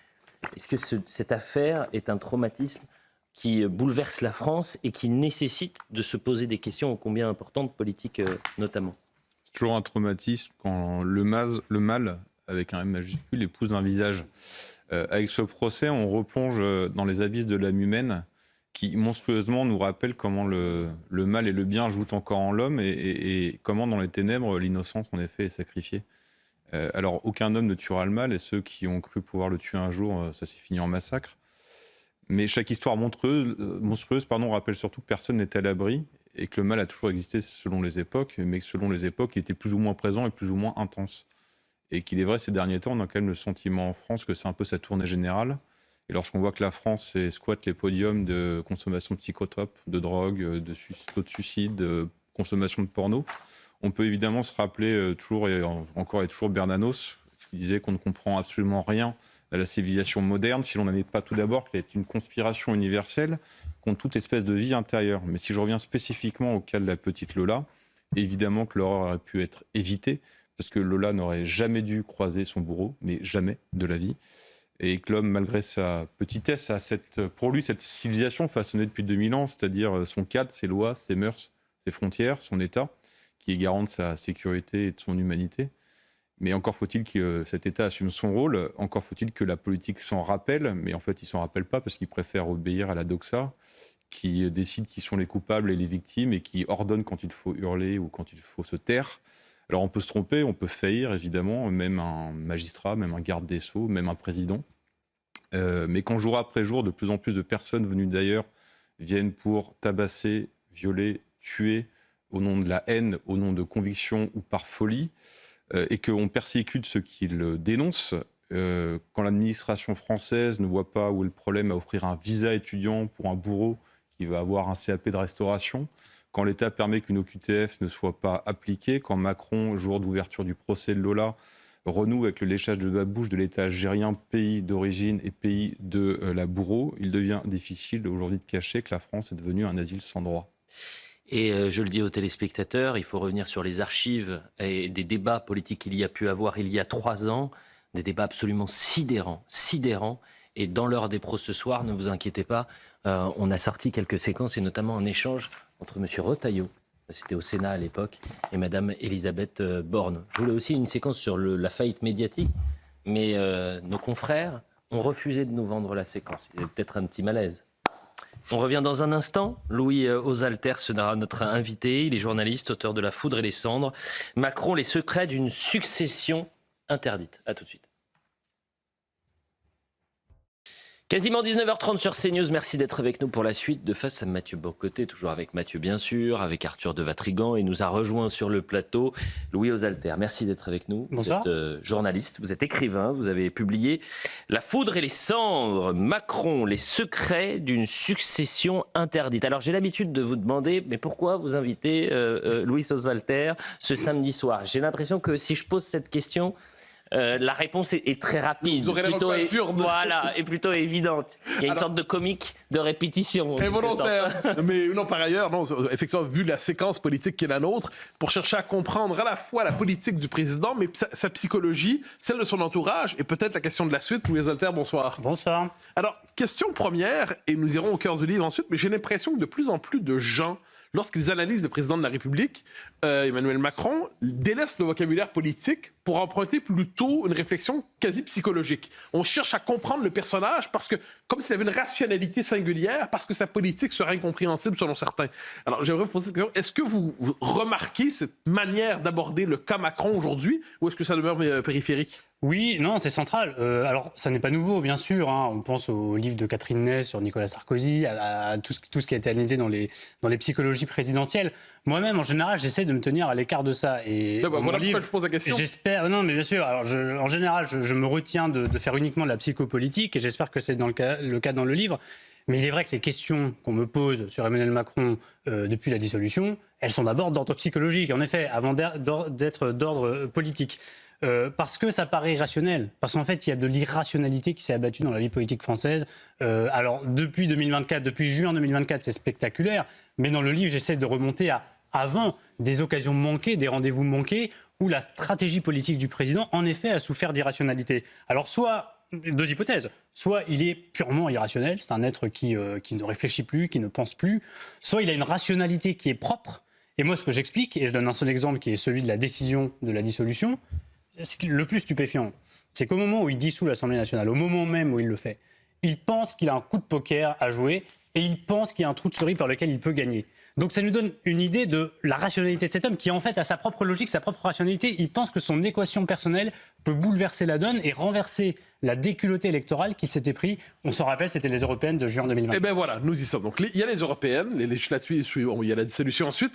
[SPEAKER 1] est-ce que cette affaire est un traumatisme qui bouleverse la France et qui nécessite de se poser des questions ô combien importantes, politiques notamment?
[SPEAKER 4] C'est toujours un traumatisme quand le mal, avec un M majuscule, épouse un visage. Avec ce procès, on replonge dans les abysses de l'âme humaine qui, monstrueusement, nous rappelle comment le mal et le bien jouent encore en l'homme et comment, dans les ténèbres, l'innocence, en effet, est sacrifiée. Alors, aucun homme ne tuera le mal et ceux qui ont cru pouvoir le tuer un jour, ça s'est fini en massacre. Mais chaque histoire monstrueuse rappelle surtout que personne n'est à l'abri et que le mal a toujours existé selon les époques, mais que selon les époques, il était plus ou moins présent et plus ou moins intense. Et qu'il est vrai, ces derniers temps, on a quand même le sentiment en France que c'est un peu sa tournée générale. Et lorsqu'on voit que la France squatte les podiums de consommation de psychotropes, de drogue, de taux de suicide, de consommation de porno, on peut évidemment se rappeler toujours et toujours Bernanos, qui disait qu'on ne comprend absolument rien à la civilisation moderne si l'on n'admet pas tout d'abord qu'elle est une conspiration universelle contre toute espèce de vie intérieure. Mais si je reviens spécifiquement au cas de la petite Lola, évidemment que l'horreur aurait pu être évitée, parce que Lola n'aurait jamais dû croiser son bourreau, mais jamais de la vie. Et que l'homme, malgré sa petitesse, a pour lui cette civilisation façonnée depuis 2000 ans, c'est-à-dire son cadre, ses lois, ses mœurs, ses frontières, son État, qui est garant de sa sécurité et de son humanité. Mais encore faut-il que cet État assume son rôle, encore faut-il que la politique s'en rappelle, mais en fait, ils ne s'en rappellent pas parce qu'ils préfèrent obéir à la doxa, qui décide qui sont les coupables et les victimes et qui ordonne quand il faut hurler ou quand il faut se taire. Alors on peut se tromper, on peut faillir, évidemment, même un magistrat, même un garde des Sceaux, même un président. Mais quand jour après jour, de plus en plus de personnes venues d'ailleurs viennent pour tabasser, violer, tuer, au nom de la haine, au nom de conviction ou par folie, et qu'on persécute ceux qui le dénoncent, quand l'administration française ne voit pas où est le problème à offrir un visa étudiant pour un bourreau qui va avoir un CAP de restauration, quand l'État permet qu'une OQTF ne soit pas appliquée, quand Macron, jour d'ouverture du procès de Lola, renoue avec le léchage de la bouche de l'État algérien, pays d'origine et pays de la bourreau, il devient difficile aujourd'hui de cacher que la France est devenue un asile sans droit.
[SPEAKER 1] Et je le dis aux téléspectateurs, il faut revenir sur les archives et des débats politiques qu'il y a pu avoir il y a 3 ans, des débats absolument sidérants. Et dans l'heure des pros ce soir, ne vous inquiétez pas, on a sorti quelques séquences et notamment un échange entre M. Retailleau, c'était au Sénat à l'époque, et Mme Elisabeth Borne. Je voulais aussi une séquence sur la faillite médiatique, mais nos confrères ont refusé de nous vendre la séquence. Il y a peut-être un petit malaise. On revient dans un instant. Louis Osalter sera notre invité. Il est journaliste, auteur de La Foudre et les Cendres. Macron, les secrets d'une succession interdite. À tout de suite. Quasiment 19h30 sur CNews. Merci d'être avec nous pour la suite de Face à Mathieu Bock-Côté. Toujours avec Mathieu, bien sûr, avec Arthur de Vatrigan. Et nous a rejoint sur le plateau Louis Osalter. Merci d'être avec nous.
[SPEAKER 5] Bonsoir.
[SPEAKER 1] Vous êtes journaliste, vous êtes écrivain. Vous avez publié La foudre et les cendres, Macron, les secrets d'une succession interdite. Alors, j'ai l'habitude de vous demander, mais pourquoi vous invitez Louis Osalter ce samedi soir? J'ai l'impression que si je pose cette question... la réponse est très rapide,
[SPEAKER 2] Vous aurez
[SPEAKER 1] plutôt
[SPEAKER 2] voilà,
[SPEAKER 1] et plutôt évidente. Il y a une sorte de comique de répétition.
[SPEAKER 2] Involontaire. Mais non, par ailleurs, non, effectivement, vu la séquence politique qui est la nôtre, pour chercher à comprendre à la fois la politique du président, mais sa psychologie, celle de son entourage, et peut-être la question de la suite. Louis Osalter, bonsoir.
[SPEAKER 5] Bonsoir.
[SPEAKER 2] Alors, question première, et nous irons au cœur du livre ensuite, mais j'ai l'impression que de plus en plus de gens, lorsqu'ils analysent le président de la République, Emmanuel Macron, délaissent le vocabulaire politique pour emprunter plutôt une réflexion quasi psychologique. On cherche à comprendre le personnage parce que, comme s'il avait une rationalité singulière, parce que sa politique serait incompréhensible selon certains. Alors, j'aimerais vous poser cette question. Est-ce que vous remarquez cette manière d'aborder le cas Macron aujourd'hui, ou est-ce que ça demeure périphérique?
[SPEAKER 5] Oui, non, c'est central. Alors, ça n'est pas nouveau, bien sûr. Hein. On pense au livre de Catherine Ney sur Nicolas Sarkozy, à tout ce qui a été analysé dans les psychologies présidentielles. Moi-même, en général, j'essaie de me tenir à l'écart de ça. Et
[SPEAKER 2] voilà pourquoi je pose la question.
[SPEAKER 5] J'espère... Non, mais bien sûr. Alors, en général, je me retiens de faire uniquement de la psychopolitique, et j'espère que c'est le cas dans le livre. Mais il est vrai que les questions qu'on me pose sur Emmanuel Macron depuis la dissolution, elles sont d'abord d'ordre psychologique, en effet, avant d'être d'ordre politique. Parce que ça paraît irrationnel. Parce qu'en fait, il y a de l'irrationalité qui s'est abattue dans la vie politique française. Alors, depuis 2024, depuis juin 2024, c'est spectaculaire. Mais dans le livre, j'essaie de remonter à avant des occasions manquées, des rendez-vous manqués, où la stratégie politique du président, en effet, a souffert d'irrationalité. Alors, soit... Deux hypothèses. Soit il est purement irrationnel, c'est un être qui ne réfléchit plus, qui ne pense plus. Soit il a une rationalité qui est propre. Et moi, ce que j'explique, et je donne un seul exemple qui est celui de la décision de la dissolution, le plus stupéfiant, c'est qu'au moment où il dissout l'Assemblée nationale, au moment même où il le fait, il pense qu'il a un coup de poker à jouer et il pense qu'il y a un trou de souris par lequel il peut gagner. Donc ça nous donne une idée de la rationalité de cet homme qui en fait a sa propre logique, sa propre rationalité. Il pense que son équation personnelle peut bouleverser la donne et renverser la déculottée électorale qu'il s'était pris. On s'en rappelle, c'était les européennes de juin 2020.
[SPEAKER 2] Eh bien voilà, nous y sommes. Donc il y a les européennes, les législatives, il y a la dissolution ensuite.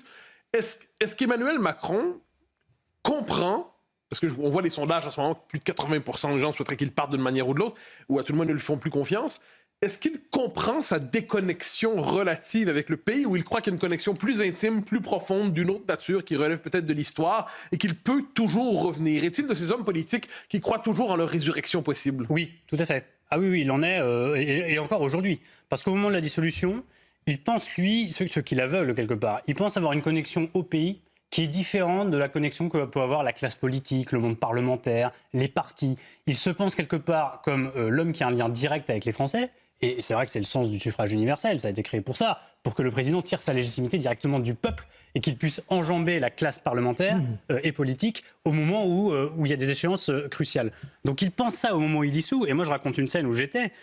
[SPEAKER 2] Est-ce qu'Emmanuel Macron comprend, parce qu'on voit les sondages en ce moment, plus de 80% des gens souhaiteraient qu'il parte d'une manière ou de l'autre, ou à tout le moins ne lui font plus confiance. Est-ce qu'il comprend sa déconnexion relative avec le pays, ou il croit qu'il y a une connexion plus intime, plus profonde, d'une autre nature, qui relève peut-être de l'histoire, et qu'il peut toujours revenir? Est-il de ces hommes politiques qui croient toujours en leur résurrection possible?
[SPEAKER 5] Oui, tout à fait. Ah oui, il en est, et encore aujourd'hui. Parce qu'au moment de la dissolution, il pense, lui, ce qu'il aveugle quelque part, il pense avoir une connexion au pays qui est différente de la connexion que peut avoir la classe politique, le monde parlementaire, les partis. Il se pense quelque part comme l'homme qui a un lien direct avec les Français. Et c'est vrai que c'est le sens du suffrage universel, ça a été créé pour ça, pour que le président tire sa légitimité directement du peuple et qu'il puisse enjamber la classe parlementaire et politique au moment où il y a des échéances cruciales. Donc il pense ça au moment où il dissout, et moi je raconte une scène où j'étais,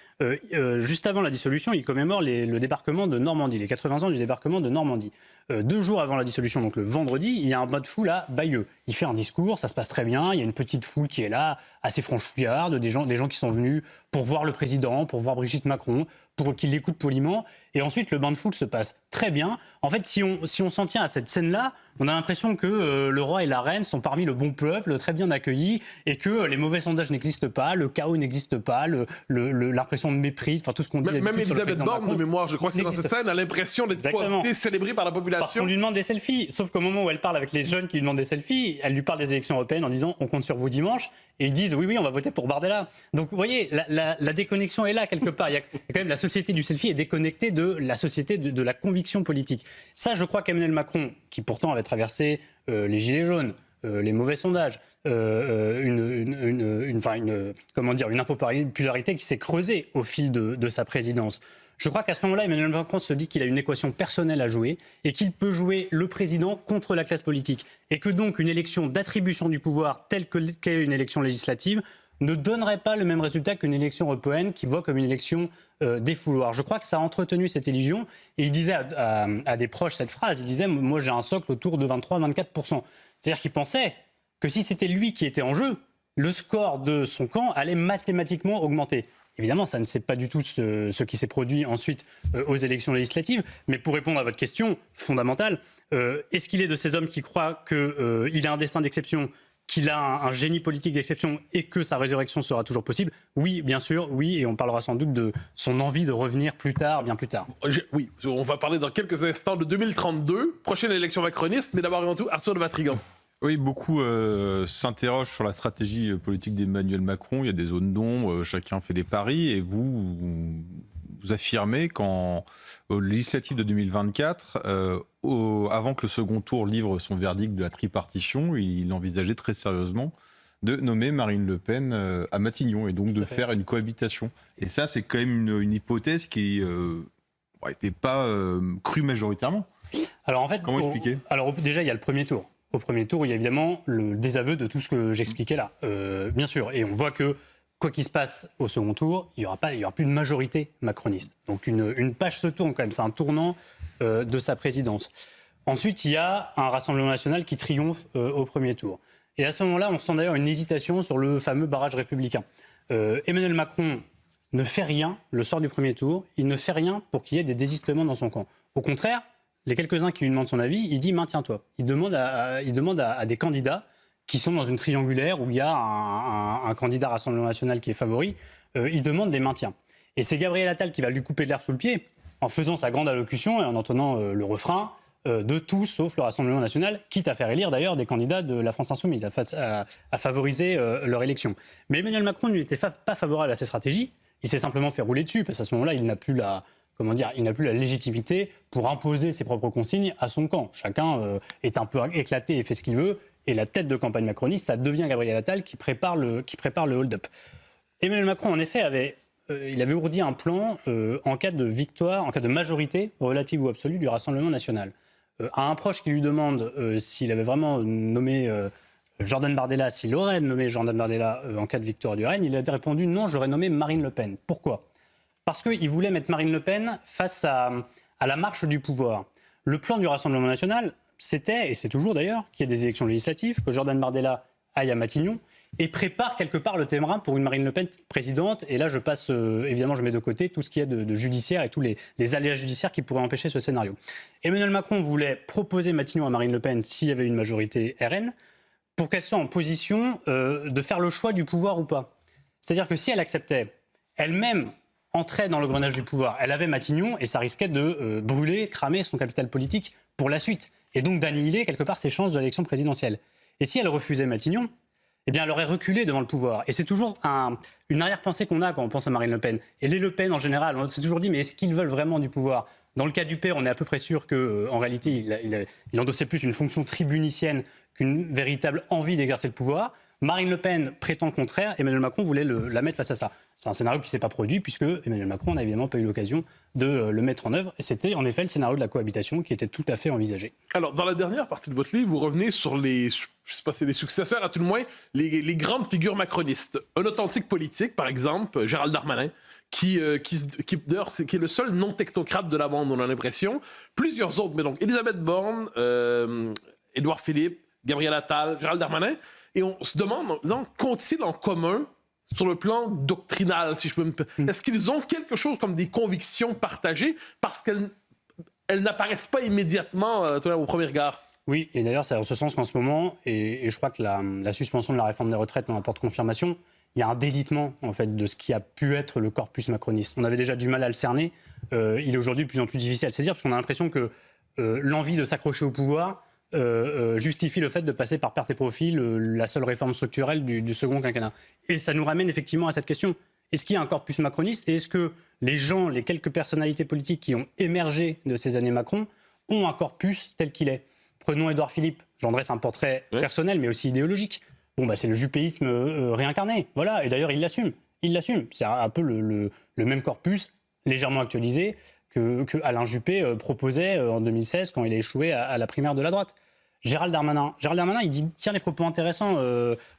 [SPEAKER 5] juste avant la dissolution, il commémore le débarquement de Normandie, les 80 ans du débarquement de Normandie. 2 jours avant la dissolution, donc le vendredi, il y a un mode foule à Bayeux. Il fait un discours, ça se passe très bien, il y a une petite foule qui est là, assez franchouillarde, des gens qui sont venus pour voir le président, pour voir Brigitte Macron, pour qu'il l'écoute poliment. Et ensuite, le bain de foule se passe très bien. En fait, si on s'en tient à cette scène-là, on a l'impression que le roi et la reine sont parmi le bon peuple, très bien accueillis, et que les mauvais sondages n'existent pas, le chaos n'existe pas, l'impression de mépris, enfin tout ce qu'on dit.
[SPEAKER 2] Même Elisabeth Borne, de mémoire, je crois que c'est dans cette scène, a l'impression d'être célébrée par la population.
[SPEAKER 5] Parce qu'on lui demande des selfies. Sauf qu'au moment où elle parle avec les jeunes qui lui demandent des selfies, elle lui parle des élections européennes en disant on compte sur vous dimanche. Et ils disent oui, on va voter pour Bardella. Donc vous voyez, la déconnexion est là quelque part. Il y a quand même la société du selfie est déconnectée de la société de la conviction politique. Ça, je crois qu'Emmanuel Macron, qui pourtant avait traversé les gilets jaunes, les mauvais sondages, une impopularité qui s'est creusée au fil de sa présidence. Je crois qu'à ce moment-là, Emmanuel Macron se dit qu'il a une équation personnelle à jouer et qu'il peut jouer le président contre la classe politique. Et que donc une élection d'attribution du pouvoir telle qu'est une élection législative ne donnerait pas le même résultat qu'une élection européenne qui voit comme une élection défouloir. Je crois que ça a entretenu cette illusion. Et il disait à des proches cette phrase, il disait « Moi j'ai un socle autour de 23-24%. » C'est-à-dire qu'il pensait que si c'était lui qui était en jeu, le score de son camp allait mathématiquement augmenter. Évidemment, ça ne s'est pas du tout ce qui s'est produit ensuite aux élections législatives. Mais pour répondre à votre question fondamentale, est-ce qu'il est de ces hommes qui croient qu'il a un destin d'exception, qu'il a un génie politique d'exception et que sa résurrection sera toujours possible? Oui, bien sûr, oui, et on parlera sans doute de son envie de revenir plus tard, bien plus tard.
[SPEAKER 2] Oui, on va parler dans quelques instants de 2032, prochaine élection macroniste, mais d'abord et avant tout, Arthur de Vatrigan.
[SPEAKER 4] Oui, beaucoup s'interrogent sur la stratégie politique d'Emmanuel Macron. Il y a des zones d'ombre, chacun fait des paris. Et vous affirmez qu'aux législatives de 2024, avant que le second tour livre son verdict de la tripartition, il envisageait très sérieusement de nommer Marine Le Pen à Matignon et donc de faire une cohabitation. Et ça, c'est quand même une hypothèse qui n'était pas crue majoritairement.
[SPEAKER 5] Alors en fait,
[SPEAKER 4] comment expliquer ?
[SPEAKER 5] Alors déjà, il y a le premier tour. Au premier tour, il y a évidemment le désaveu de tout ce que j'expliquais là, bien sûr. Et on voit que, quoi qu'il se passe au second tour, il n'y aura plus de majorité macroniste. Donc une page se tourne quand même, c'est un tournant de sa présidence. Ensuite, il y a un Rassemblement national qui triomphe au premier tour. Et à ce moment-là, on sent d'ailleurs une hésitation sur le fameux barrage républicain. Emmanuel Macron ne fait rien le soir du premier tour, il ne fait rien pour qu'il y ait des désistements dans son camp. Au contraire, les quelques-uns qui lui demandent son avis, il dit « maintiens-toi ». Il demande à des candidats qui sont dans une triangulaire où il y a un candidat Rassemblement national qui est favori, il demande des maintiens. Et c'est Gabriel Attal qui va lui couper de l'herbe sous le pied en faisant sa grande allocution et en entonnant le refrain de tout sauf le Rassemblement national, quitte à faire élire d'ailleurs des candidats de la France insoumise, à favoriser leur élection. Mais Emmanuel Macron ne lui était pas favorable à cette stratégie, il s'est simplement fait rouler dessus, parce qu'à ce moment-là, il n'a plus la légitimité pour imposer ses propres consignes à son camp. Chacun est un peu éclaté et fait ce qu'il veut. Et la tête de campagne macroniste, ça devient Gabriel Attal qui prépare le hold-up. Emmanuel Macron, en effet, avait ourdi un plan en cas de victoire, en cas de majorité relative ou absolue du Rassemblement national. À un proche qui lui demande s'il avait vraiment nommé Jordan Bardella, s'il aurait nommé Jordan Bardella en cas de victoire du RN, il a répondu « Non, j'aurais nommé Marine Le Pen ». Pourquoi ? Parce qu'il voulait mettre Marine Le Pen face à la marche du pouvoir. Le plan du Rassemblement national, c'était, et c'est toujours d'ailleurs, qu'il y ait des élections législatives, que Jordan Bardella aille à Matignon et prépare quelque part le terrain pour une Marine Le Pen présidente. Et là, je passe, évidemment, je mets de côté tout ce qu'il y a de judiciaire et tous les aléas judiciaires qui pourraient empêcher ce scénario. Emmanuel Macron voulait proposer Matignon à Marine Le Pen s'il y avait une majorité RN pour qu'elle soit en position de faire le choix du pouvoir ou pas. C'est-à-dire que si elle acceptait elle-même entrait dans le grenage du pouvoir, elle avait Matignon et ça risquait de brûler, cramer son capital politique pour la suite et donc d'annihiler quelque part ses chances de l'élection présidentielle. Et si elle refusait Matignon, eh bien elle aurait reculé devant le pouvoir. Et c'est toujours une arrière-pensée qu'on a quand on pense à Marine Le Pen. Et les Le Pen en général, on s'est toujours dit mais est-ce qu'ils veulent vraiment du pouvoir ? Dans le cas du père, on est à peu près sûr qu'en réalité, il endossait plus une fonction tribunicienne qu'une véritable envie d'exercer le pouvoir. Marine Le Pen prétend le contraire, Emmanuel Macron voulait la mettre face à ça. C'est un scénario qui ne s'est pas produit puisque Emmanuel Macron n'a évidemment pas eu l'occasion de le mettre en œuvre. Et c'était en effet le scénario de la cohabitation qui était tout à fait envisagé.
[SPEAKER 2] Alors, dans la dernière partie de votre livre, vous revenez sur les, je sais pas, c'est les successeurs à tout le moins, les grandes figures macronistes. Un authentique politique, par exemple, Gérald Darmanin, qui est le seul non-technocrate de la bande, on a l'impression. Plusieurs autres, mais donc Elisabeth Borne, Édouard Philippe, Gabriel Attal, Gérald Darmanin. Et on se demande, en disant, qu'ont-ils en commun sur le plan doctrinal, si je peux me permettre? Est-ce qu'ils ont quelque chose comme des convictions partagées parce qu'elles n'apparaissent pas immédiatement au premier regard? Oui,
[SPEAKER 5] et d'ailleurs, c'est en ce sens qu'en ce moment, et je crois que la suspension de la réforme des retraites n'en apporte confirmation, il y a un délitement en fait, de ce qui a pu être le corpus macroniste. On avait déjà du mal à le cerner, il est aujourd'hui de plus en plus difficile à le saisir parce qu'on a l'impression que l'envie de s'accrocher au pouvoir justifie le fait de passer par perte et profit la seule réforme structurelle du second quinquennat. Et ça nous ramène effectivement à cette question. Est-ce qu'il y a un corpus macroniste et est-ce que les gens, les quelques personnalités politiques qui ont émergé de ces années Macron ont un corpus tel qu'il est? Prenons Édouard Philippe, j'en dresse un portrait personnel mais aussi idéologique. Bon, c'est le juppéisme réincarné, voilà, et d'ailleurs il l'assume. C'est un peu le même corpus, légèrement actualisé, que Alain Juppé proposait en 2016 quand il a échoué à la primaire de la droite. Gérald Darmanin, il tient des propos intéressants,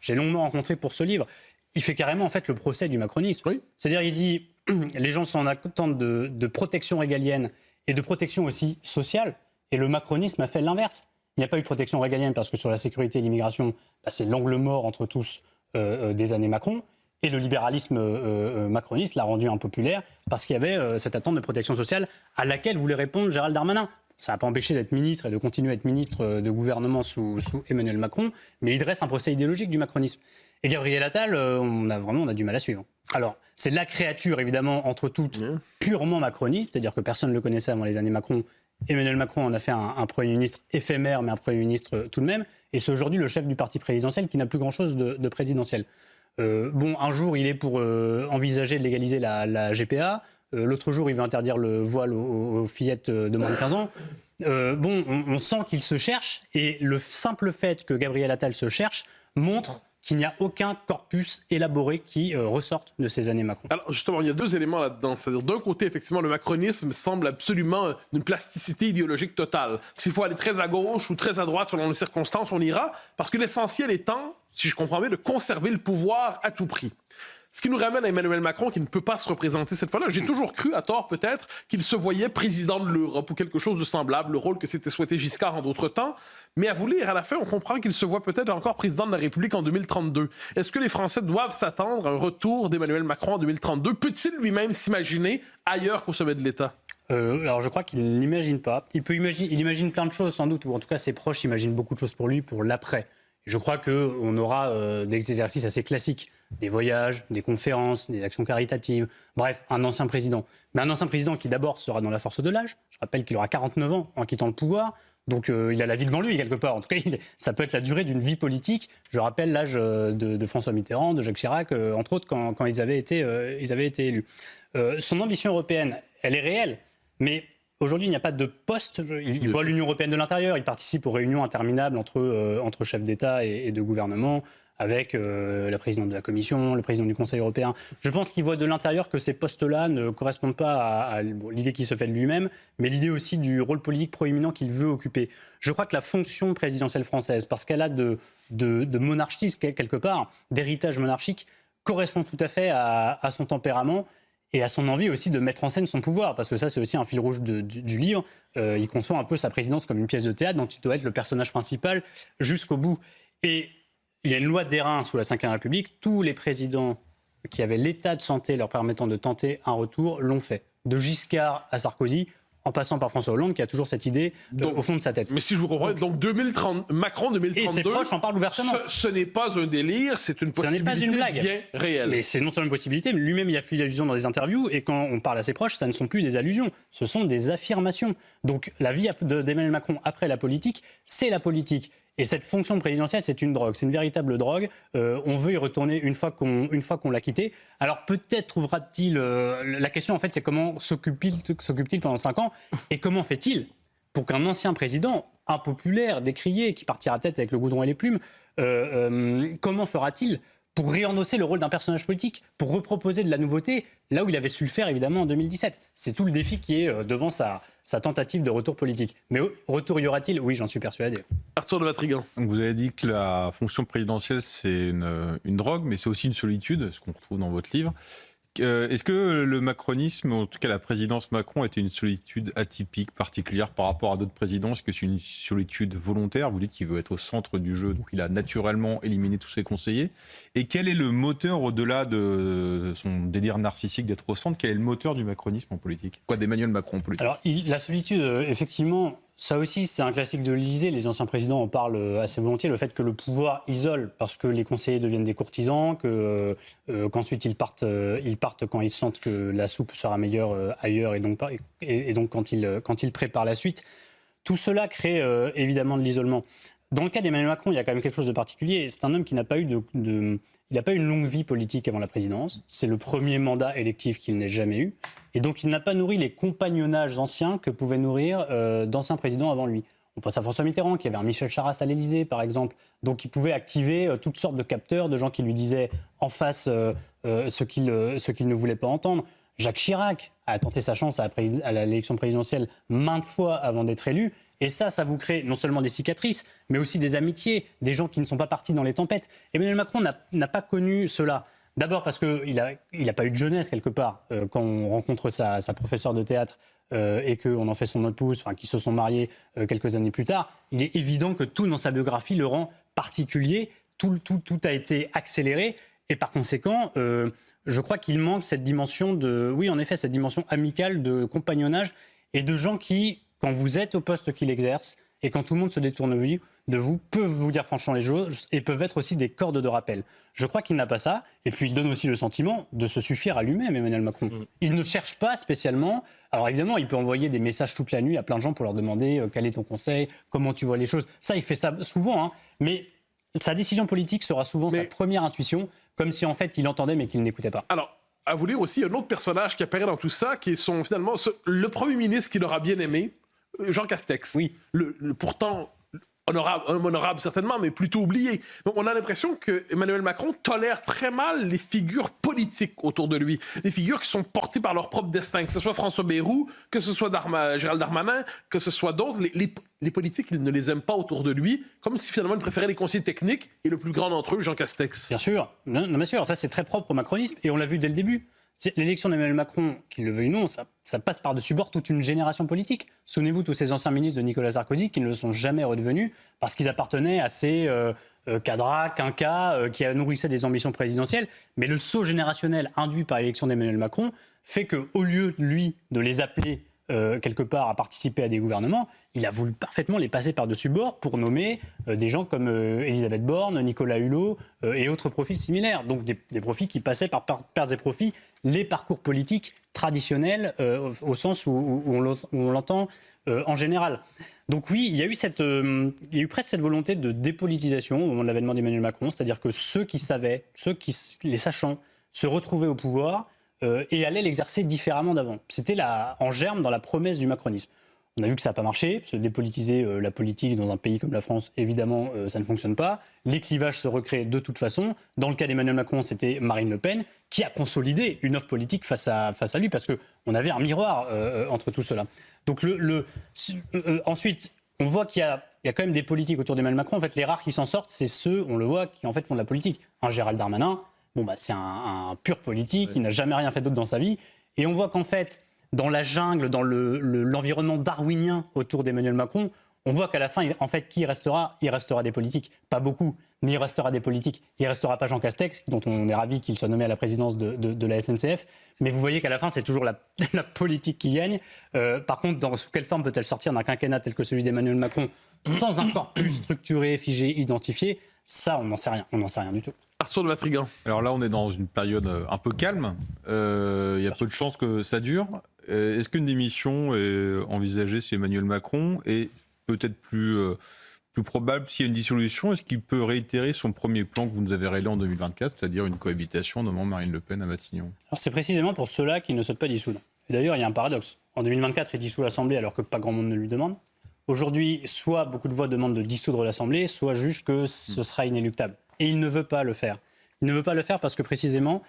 [SPEAKER 5] j'ai longuement rencontré pour ce livre. Il fait carrément en fait le procès du macronisme. Oui. C'est-à-dire il dit les gens sont en attente de protection régalienne et de protection aussi sociale, et le macronisme a fait l'inverse. Il n'y a pas eu de protection régalienne parce que sur la sécurité et l'immigration, c'est l'angle mort entre tous des années Macron. Et le libéralisme macroniste l'a rendu impopulaire parce qu'il y avait cette attente de protection sociale à laquelle voulait répondre Gérald Darmanin. Ça n'a pas empêché d'être ministre et de continuer à être ministre de gouvernement sous Emmanuel Macron, mais il dresse un procès idéologique du macronisme. Et Gabriel Attal, on a du mal à suivre. Alors, c'est la créature, évidemment, entre toutes, purement macroniste, c'est-à-dire que personne ne le connaissait avant les années Macron. Emmanuel Macron en a fait un Premier ministre éphémère, mais un Premier ministre tout de même. Et c'est aujourd'hui le chef du parti présidentiel qui n'a plus grand-chose de présidentiel. Un jour, il est pour envisager de légaliser la GPA. L'autre jour, il veut interdire le voile aux fillettes de moins de 15 ans. On sent qu'il se cherche. Et le simple fait que Gabriel Attal se cherche montre qu'il n'y a aucun corpus élaboré qui ressorte de ces années Macron.
[SPEAKER 2] Alors justement, il y a deux éléments là-dedans. C'est-à-dire, d'un côté, effectivement, le macronisme semble absolument d'une plasticité idéologique totale. S'il faut aller très à gauche ou très à droite selon les circonstances, on ira. Parce que l'essentiel étant, si je comprends bien, de conserver le pouvoir à tout prix. Ce qui nous ramène à Emmanuel Macron qui ne peut pas se représenter cette fois-là. J'ai toujours cru, à tort peut-être, qu'il se voyait président de l'Europe ou quelque chose de semblable, le rôle que s'était souhaité Giscard en d'autres temps. Mais à vous lire, à la fin, on comprend qu'il se voit peut-être encore président de la République en 2032. Est-ce que les Français doivent s'attendre à un retour d'Emmanuel Macron en 2032? Peut-il lui-même s'imaginer ailleurs qu'au sommet de l'État?
[SPEAKER 5] Alors je crois qu'il n'imagine pas. Il imagine plein de choses sans doute, ou en tout cas ses proches imaginent beaucoup de choses pour lui, pour l'après. Je crois qu'on aura des exercices assez classiques, des voyages, des conférences, des actions caritatives, bref, un ancien président. Mais un ancien président qui d'abord sera dans la force de l'âge, je rappelle qu'il aura 49 ans en quittant le pouvoir, donc il a la vie devant lui quelque part, en tout cas ça peut être la durée d'une vie politique. Je rappelle l'âge de François Mitterrand, de Jacques Chirac, entre autres quand ils avaient été élus. Son ambition européenne, elle est réelle, mais aujourd'hui, il n'y a pas de poste. Il voit l'Union européenne de l'intérieur. Il participe aux réunions interminables entre chefs d'État et de gouvernement, avec la présidente de la Commission, le président du Conseil européen. Je pense qu'il voit de l'intérieur que ces postes-là ne correspondent pas à l'idée qu'il se fait de lui-même, mais l'idée aussi du rôle politique proéminent qu'il veut occuper. Je crois que la fonction présidentielle française, parce qu'elle a de monarchisme quelque part, d'héritage monarchique, correspond tout à fait à son tempérament et à son envie aussi de mettre en scène son pouvoir, parce que ça, c'est aussi un fil rouge du livre. Il conçoit un peu sa présidence comme une pièce de théâtre dont il doit être le personnage principal jusqu'au bout. Et il y a une loi d'airain sous la Ve République. Tous les présidents qui avaient l'état de santé leur permettant de tenter un retour l'ont fait. De Giscard à Sarkozy, en passant par François Hollande, qui a toujours cette idée au fond de sa tête.
[SPEAKER 2] Mais si je vous comprends, donc 2030, Macron 2032,
[SPEAKER 5] et ses proches en parlent ouvertement.
[SPEAKER 2] Ce n'est pas un délire, c'est une possibilité
[SPEAKER 5] pas une blague.
[SPEAKER 2] bien réelle.
[SPEAKER 5] Mais c'est non seulement une possibilité, mais lui-même il a fait l'allusion dans des interviews, et quand on parle à ses proches, ça ne sont plus des allusions, ce sont des affirmations. Donc la vie d'Emmanuel Macron après la politique, c'est la politique. Et cette fonction présidentielle, c'est une drogue, c'est une véritable drogue. On veut y retourner une fois qu'on l'a quitté. Alors peut-être trouvera-t-il... la question, en fait, c'est comment s'occupe-t-il pendant 5 ans et comment fait-il pour qu'un ancien président, impopulaire, décrié, qui partira peut-être avec le goudron et les plumes, comment fera-t-il pour réendosser le rôle d'un personnage politique, pour reproposer de la nouveauté, là où il avait su le faire, évidemment, en 2017. C'est tout le défi qui est devant sa tentative de retour politique. Mais retour y aura-t-il? Oui, j'en suis persuadé.
[SPEAKER 2] Arthur de Vatrigan.
[SPEAKER 4] Donc vous avez dit que la fonction présidentielle, c'est une drogue, mais c'est aussi une solitude, ce qu'on retrouve dans votre livre. Est-ce que le macronisme, en tout cas la présidence Macron, était une solitude atypique, particulière par rapport à d'autres présidents? Est-ce que c'est une solitude volontaire? Vous dites qu'il veut être au centre du jeu, donc il a naturellement éliminé tous ses conseillers. Et quel est le moteur, au-delà de son délire narcissique d'être au centre, quel est le moteur du macronisme en politique? Quoi, d'Emmanuel Macron en politique?
[SPEAKER 5] Alors, la solitude, effectivement... Ça aussi, c'est un classique de l'Élysée. Les anciens présidents en parlent assez volontiers. Le fait que le pouvoir isole parce que les conseillers deviennent des courtisans, qu'ensuite ils partent quand ils sentent que la soupe sera meilleure ailleurs et donc quand ils préparent la suite. Tout cela crée évidemment de l'isolement. Dans le cas d'Emmanuel Macron, il y a quand même quelque chose de particulier. C'est un homme qui n'a pas eu il n'a pas eu une longue vie politique avant la présidence. C'est le premier mandat électif qu'il n'ait jamais eu. Et donc, il n'a pas nourri les compagnonnages anciens que pouvaient nourrir d'anciens présidents avant lui. On pense à François Mitterrand, qui avait un Michel Charasse à l'Élysée, par exemple. Donc, il pouvait activer toutes sortes de capteurs, de gens qui lui disaient en face ce qu'il ne voulait pas entendre. Jacques Chirac a tenté sa chance à l'élection présidentielle maintes fois avant d'être élu. Et ça vous crée non seulement des cicatrices, mais aussi des amitiés, des gens qui ne sont pas partis dans les tempêtes. Emmanuel Macron n'a pas connu cela. D'abord parce qu'il n'a pas eu de jeunesse quelque part. Quand on rencontre sa professeure de théâtre et qu'on en fait son épouse, enfin qu'ils se sont mariés quelques années plus tard, il est évident que tout dans sa biographie le rend particulier. Tout a été accéléré. Et par conséquent, je crois qu'il manque cette dimension cette dimension amicale de compagnonnage et de gens qui, quand vous êtes au poste qu'il exerce et quand tout le monde se détourne de vous, peuvent vous dire franchement les choses et peuvent être aussi des cordes de rappel. Je crois qu'il n'a pas ça. Et puis il donne aussi le sentiment de se suffire à lui-même, Emmanuel Macron. Il ne cherche pas spécialement. Alors évidemment, il peut envoyer des messages toute la nuit à plein de gens pour leur demander quel est ton conseil, comment tu vois les choses. Ça, il fait ça souvent. Mais sa décision politique sera souvent sa première intuition, comme si en fait il entendait mais qu'il n'écoutait pas.
[SPEAKER 2] Alors, à vous lire aussi, un autre personnage qui apparaît dans tout ça, qui est finalement le Premier ministre qu'il aura bien aimé, Jean Castex.
[SPEAKER 5] Oui.
[SPEAKER 2] Pourtant honorable certainement, mais plutôt oublié. Donc on a l'impression que Emmanuel Macron tolère très mal les figures politiques autour de lui, les figures qui sont portées par leur propre destin, que ce soit François Bayrou, que ce soit Gérald Darmanin, que ce soit d'autres. Les politiques, il ne les aime pas autour de lui, comme si finalement il préférait les conseillers techniques et le plus grand d'entre eux, Jean Castex.
[SPEAKER 5] Bien sûr, non, bien sûr, ça c'est très propre au macronisme et on l'a vu dès le début. L'élection d'Emmanuel Macron, qu'il le veuille ou non, ça passe par-dessus bord toute une génération politique. Souvenez-vous tous ces anciens ministres de Nicolas Sarkozy qui ne le sont jamais redevenus parce qu'ils appartenaient à ces cadras, quinquas, qui nourrissaient des ambitions présidentielles. Mais le saut générationnel induit par l'élection d'Emmanuel Macron fait qu'au lieu, lui, de les appeler quelque part à participer à des gouvernements, il a voulu parfaitement les passer par-dessus bord pour nommer des gens comme Elisabeth Borne, Nicolas Hulot et autres profils similaires. Donc des profils qui passaient par pairs et profits les parcours politiques traditionnels au sens où on l'entend en général. Donc oui, il y a eu presque cette volonté de dépolitisation au moment de l'avènement d'Emmanuel Macron, c'est-à-dire que ceux qui savaient, les sachants, se retrouvaient au pouvoir et allaient l'exercer différemment d'avant. C'était en germe dans la promesse du macronisme. On a vu que ça n'a pas marché. Se dépolitiser la politique dans un pays comme la France, évidemment, ça ne fonctionne pas. Les clivages se recréent de toute façon. Dans le cas d'Emmanuel Macron, c'était Marine Le Pen qui a consolidé une offre politique face à lui parce qu'on avait un miroir entre tout cela. Donc ensuite, on voit qu'il y a quand même des politiques autour d'Emmanuel Macron. En fait, les rares qui s'en sortent, c'est ceux, on le voit, qui en fait font de la politique. Un Gérald Darmanin, c'est un pur politique, il n'a jamais rien fait d'autre dans sa vie. Et on voit qu'en fait, dans la jungle, dans l'environnement darwinien autour d'Emmanuel Macron, on voit qu'à la fin, en fait, qui restera ? Il restera des politiques. Pas beaucoup, mais il restera des politiques. Il ne restera pas Jean Castex, dont on est ravi qu'il soit nommé à la présidence de la SNCF. Mais vous voyez qu'à la fin, c'est toujours la politique qui gagne. Par contre, sous quelle forme peut-elle sortir d'un quinquennat tel que celui d'Emmanuel Macron, sans un corpus structuré, figé, identifié ? Ça, on n'en sait rien. On n'en sait rien du tout.
[SPEAKER 2] Arthur de Vatrigan.
[SPEAKER 4] Alors là, on est dans une période un peu calme. Il y a peu de chances que ça dure. Est-ce qu'une démission est envisagée chez Emmanuel Macron et peut-être plus probable s'il y a une dissolution? Est-ce qu'il peut réitérer son premier plan que vous nous avez révélé en 2024, c'est-à-dire une cohabitation nommant Marine Le Pen à Matignon?
[SPEAKER 5] Alors c'est précisément pour ceux-là qui ne souhaitent pas dissoudre. Et d'ailleurs, il y a un paradoxe. En 2024, il dissout l'Assemblée alors que pas grand monde ne lui demande. Aujourd'hui, soit beaucoup de voix demandent de dissoudre l'Assemblée, soit jugent que ce sera inéluctable. Et il ne veut pas le faire. Il ne veut pas le faire parce que précisément,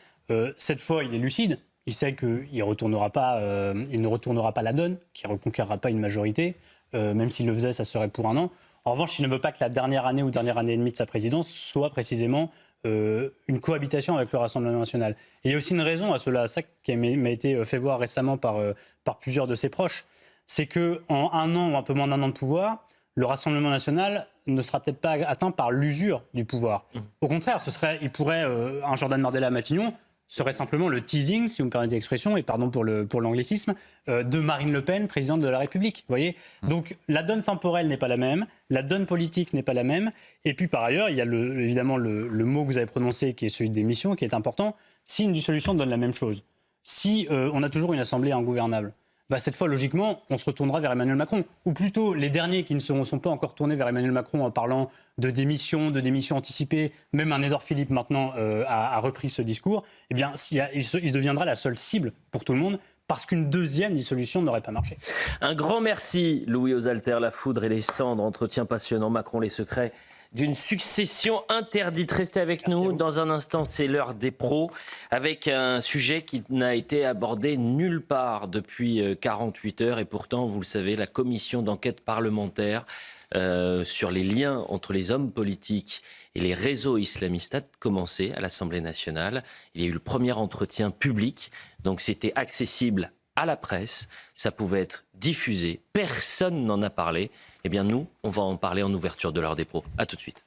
[SPEAKER 5] cette fois, il est lucide. Il sait qu'il ne retournera pas la donne, qu'il ne reconquérera pas une majorité. Même s'il le faisait, ça serait pour un an. En revanche, il ne veut pas que la dernière année ou dernière année et demie de sa présidence soit précisément une cohabitation avec le Rassemblement national. Et il y a aussi une raison à cela, ça qui m'a été fait voir récemment par plusieurs de ses proches. C'est qu'en un an ou un peu moins d'un an de pouvoir, le Rassemblement national ne sera peut-être pas atteint par l'usure du pouvoir. Au contraire, un Jordan Bardella à Matignon serait simplement le teasing, si vous me permettez l'expression, et pardon pour l'anglicisme, de Marine Le Pen, présidente de la République. Vous voyez ? Donc la donne temporelle n'est pas la même, la donne politique n'est pas la même, et puis par ailleurs, il y a évidemment le mot que vous avez prononcé, qui est celui de démission, qui est important. Si une dissolution donne la même chose, si on a toujours une assemblée ingouvernable, cette fois, logiquement, on se retournera vers Emmanuel Macron. Ou plutôt, les derniers qui ne sont pas encore tournés vers Emmanuel Macron en parlant de démission anticipée, même un Édouard Philippe maintenant a repris ce discours, eh bien, il deviendra la seule cible pour tout le monde, parce qu'une deuxième dissolution n'aurait pas marché.
[SPEAKER 1] Un grand merci, Louis Osalter, La Foudre et les Cendres, entretien passionnant, Macron, les secrets d'une succession interdite. Restez avec nous. Dans un instant, c'est l'heure des pros, avec un sujet qui n'a été abordé nulle part depuis 48 heures. Et pourtant, vous le savez, la commission d'enquête parlementaire sur les liens entre les hommes politiques et les réseaux islamistes a commencé à l'Assemblée nationale. Il y a eu le premier entretien public, donc c'était accessible à la presse, ça pouvait être diffusé, personne n'en a parlé. Eh bien nous, on va en parler en ouverture de l'heure des pros. À tout de suite.